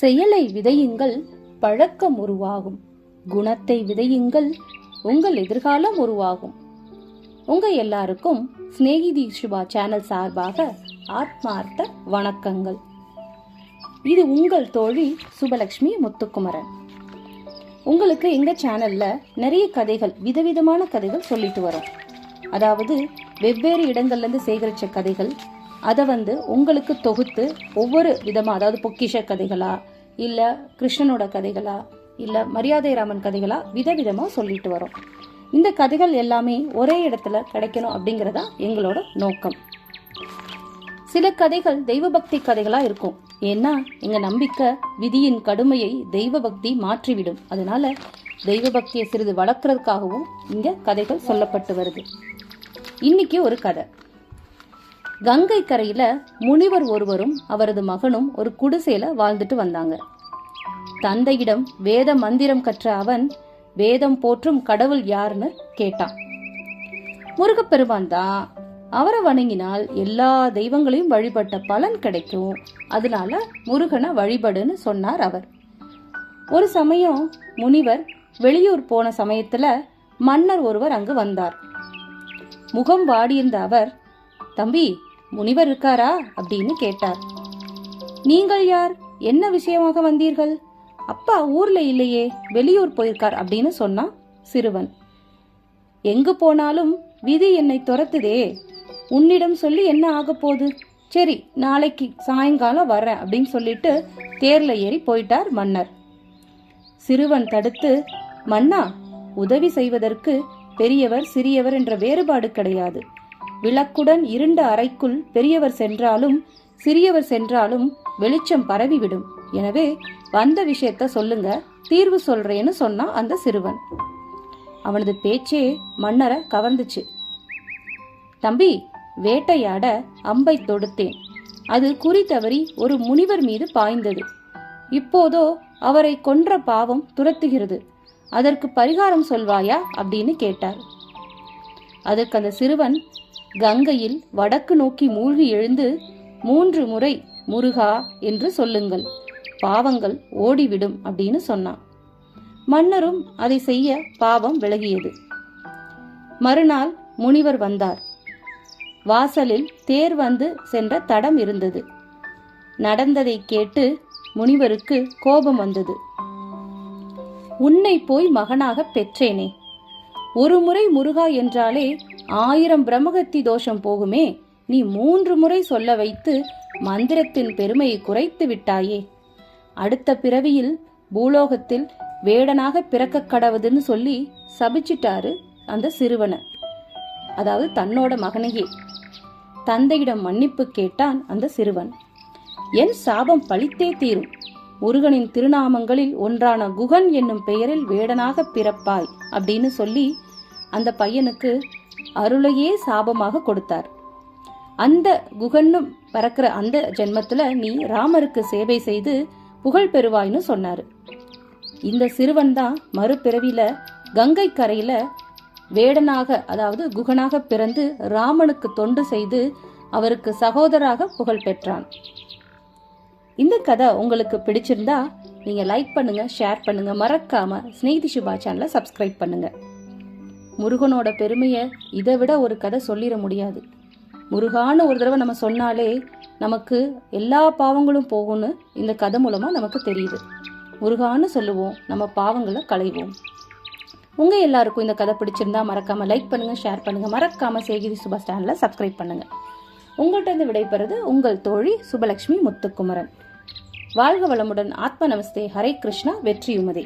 செயலை விதையுங்கள், பழக்கம் உருவாகும். குணத்தை விதையுங்கள், உங்கள் எதிர்காலம் உருவாகும். உங்க எல்லாருக்கும் ஸ்நேகிதி சுபா சேனல் சார்பாக ஆத்மார்த்த வணக்கங்கள். இது உங்கள் தோழி சுபலட்சுமி முத்துக்குமரன். உங்களுக்கு எங்க சேனல்ல நிறைய கதைகள், விதவிதமான கதைகள் சொல்லிட்டு வரோம். அதாவது வெவ்வேறு இடங்கள்ல இருந்து சேகரிச்ச கதைகள், அதை உங்களுக்கு தொகுத்து ஒவ்வொரு விதமா, அதாவது பொக்கிஷ கதைகளா, இல்ல கிருஷ்ணனோட கதைகளா, இல்ல மரியாதை ராமன் கதைகளா, விதவிதமா சொல்லிட்டு வரோம். இந்த கதைகள் எல்லாமே ஒரே இடத்துல கிடைக்கணும் அப்படிங்கறதா எங்களோட நோக்கம். சில கதைகள் தெய்வ பக்தி கதைகளா இருக்கும். ஏன்னா எங்க நம்பிக்கை விதியின் கடுமையை தெய்வ பக்தி மாற்றிவிடும். அதனால தெய்வ பக்தியை சிறிது வளர்க்கறதுக்காகவும் இங்க கதைகள் சொல்லப்பட்டு வருது. இன்னைக்கு ஒரு கதை. கங்கை கரையில முனிவர் ஒருவரும் அவரது மகனும் ஒரு குடிசையில வாழ்ந்துட்டு வந்தாங்க. தந்தையிடம் வேத மந்திரம் கற்ற அவன் வேதம் போற்றும் கடவுள் யாருன்னு கேட்டான். முருகப்பெருமான் தான். அவரை வணங்கினால் எல்லா தெய்வங்களையும் வழிபட்ட பலன் கிடைக்கும், அதனால முருகனை வழிபடுன்னு சொன்னார் அவர். ஒரு சமயம் முனிவர் வெளியூர் போன சமயத்துல மன்னர் ஒருவர் அங்கு வந்தார். முகம் வாடியிருந்த அவர், தம்பி முனிவர் இருக்காரா அப்படின்னு கேட்டார். நீங்கள் யார், என்ன விஷயமாக வந்தீர்கள்? அப்பா ஊர்ல இல்லையே, வெளியூர் போயிருக்கார் அப்படின்னு சொன்னா சிறுவன். எங்கு போனாலும் விதி என்னை துரத்துதே, உன்னிடம் சொல்லி என்ன ஆக போகுது? சரி, நாளைக்கு சாயங்காலம் வர்றேன் அப்படின்னு சொல்லிட்டு தேர்ல ஏறி போயிட்டார் மன்னர். சிறுவன் தடுத்து, மன்னா, உதவி செய்வதற்கு பெரியவர் சிறியவர் என்ற வேறுபாடு கிடையாது. விளக்குடன் இருண்ட அறைக்குள் பெரியவர் சென்றாலும் சிறியவர் சென்றாலும் வெளிச்சம் பரவிவிடும். எனவே வந்த விஷயத்த சொல்லுங்க, தீர்வு சொல்றேன்னு சொன்னா அந்த சிறுவன். அவனது பேச்சே மன்னரை கவர்ந்துச்சு. தம்பி, வேட்டையாட அம்பை தொடுத்தேன். அது குறி தவறி ஒரு முனிவர் மீது பாய்ந்தது. இப்போதோ அவரை கொன்ற பாவம் துரத்துகிறது. அதற்கு பரிகாரம் சொல்வாயா அப்படின்னு கேட்டார். அதற்கு அந்த சிறுவன், கங்கையில் வடக்கு நோக்கி மூழ்கி எழுந்து 3 முறை முருகா என்று சொல்லுங்கள், பாவங்கள் ஓடிவிடும் அப்படின்னு சொன்னான். மன்னரும் அதை செய்ய பாவம் விலகியது. மறுநாள் முனிவர் வந்தார். வாசலில் தேர் வந்து சென்ற தடம் இருந்தது. நடந்ததை கேட்டு முனிவருக்கு கோபம் வந்தது. உன்னை போய் மகனாக பெற்றேனே, ஒரு முறை முருகா என்றாலே 1000 பிரம்மகத்தி தோஷம் போகுமே, நீ 3 முறை சொல்ல வைத்து மந்திரத்தின் பெருமையை குறைத்து விட்டாயே. அடுத்த பிறவியில் பூலோகத்தில் வேடனாக பிறக்க கடவுதுன்னு சொல்லி சபிச்சிட்டாரு அந்த சிறுவனை, அதாவது தன்னோட மகனையே. தந்தையிடம் மன்னிப்பு கேட்டான் அந்த சிறுவன். என் சாபம் பழித்தே தீரும். முருகனின் திருநாமங்களில் ஒன்றான குகன் என்னும் பெயரில் வேடனாக பிறப்பாய் அப்படின்னு சொல்லி அந்த பையனுக்கு அருளையே சாபமாக கொடுத்தார். அந்த குகன்னும் பறக்கிற அந்த ஜென்மத்துல நீ ராமருக்கு சேவை செய்து புகழ் பெறுவாய்னு சொன்னாரு. இந்த சிறுவன் தான் மறுபிறவில கங்கை கரையில வேடனாக, அதாவது குகனாக பிறந்து ராமனுக்கு தொண்டு செய்து அவருக்கு சகோதராக புகழ் பெற்றான். இந்த கதை உங்களுக்கு பிடிச்சிருந்தா நீங்க லைக் பண்ணுங்க, ஷேர் பண்ணுங்க, மறக்காம ஸ்நேகிதி சுபா சேனலை சப்ஸ்கிரைப் பண்ணுங்க. முருகனோட பெருமையை இதை விட ஒரு கதை சொல்லிட முடியாது. முருகான்னு ஒரு தடவை நம்ம சொன்னாலே நமக்கு எல்லா பாவங்களும் போகும்னு இந்த கதை மூலமா நமக்கு தெரியுது. முருகான்னு சொல்லுவோம், நம்ம பாவங்களை களைவோம். உங்க எல்லாருக்கும் இந்த கதை பிடிச்சிருந்தா மறக்காம லைக் பண்ணுங்க, ஷேர் பண்ணுங்க, மறக்காம ஸ்நேகிதி சுபா சேனலை சப்ஸ்கிரைப் பண்ணுங்க. உங்கள்கிட்ட இருந்து விடைபெறுது உங்கள் தோழி சுபலட்சுமி முத்துக்குமரன். வாழ்க வளமுடன். ஆத்ம நமஸ்தே. ஹரே கிருஷ்ணா. வெற்றியுமதே.